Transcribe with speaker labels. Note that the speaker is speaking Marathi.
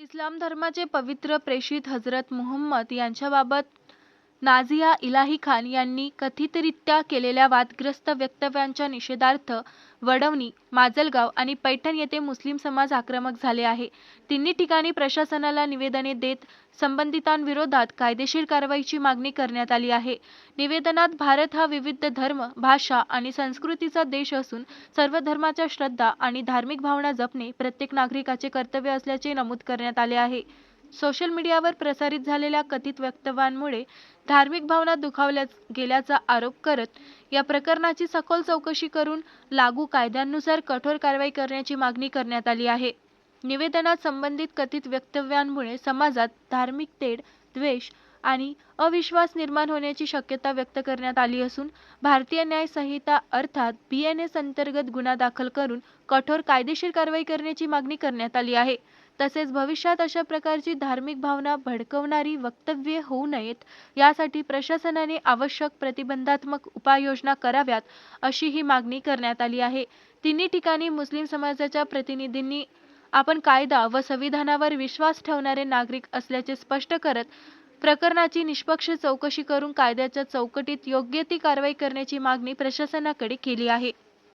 Speaker 1: इस्लाम धर्माचे पवित्र प्रेषित हजरत मुहम्मद यांच्याबाबत नाझिया इलाही खान यांनी कथितरित्या केलेल्या वादग्रस्त वक्तव्यांच्या निषेधार्थ वडवणी, माजलगाव आणि पैठण येथे मुस्लिम समाज आक्रमक झाले आहे. तिन्ही ठिकाणी प्रशासनाला निवेदने देत संबंधितांविरोधात कायदेशीर कारवाईची मागणी करण्यात आली आहे. निवेदनात भारत हा विविध धर्म, भाषा आणि संस्कृतीचा देश असून सर्व धर्माच्या श्रद्धा आणि धार्मिक भावना जपणे प्रत्येक नागरिकाचे कर्तव्य असल्याचे नमूद करण्यात आले आहे. सोशल मीडियावर प्रसारित झालेल्या कथित वक्तव्यांमुळे धार्मिक भावना दुखावल्या गेल्याचा आरोप करत या प्रकरणाची सखोल चौकशी करून लागू कायद्यांनुसार कठोर कारवाई करण्याची मागणी करण्यात आली आहे. निवेदनात संबंधित कथित वक्तव्यांमुळे समाजात धार्मिक तेढ, द्वेष आणि अविश्वास निर्माण होण्याची शक्यता व्यक्त करण्यात आली असून भारतीय न्याय संहिता अर्थात BNS अंतर्गत गुन्हा दाखल करून कठोर कायदेशीर कारवाई करण्याची मागणी करण्यात आली आहे. तसेच भविष्यात अशा प्रकारची धार्मिक भावना भडकवणारी वक्तव्ये होऊ नयेत यासाठी प्रशासनाने आवश्यक प्रतिबंधात्मक उपाययोजना कराव्यात अशीही मागणी करण्यात आली आहे. तिन्ही ठिकाणी मुस्लिम समाजाच्या प्रतिनिधींनी आपण कायदा व संविधानावर विश्वास ठेवणारे नागरिक असल्याचे स्पष्ट करत प्रकरणाची निष्पक्ष चौकशी करून कायद्याच्या चौकटीत योग्य ती कारवाई करण्याची मागणी प्रशासनाकडे केली आहे.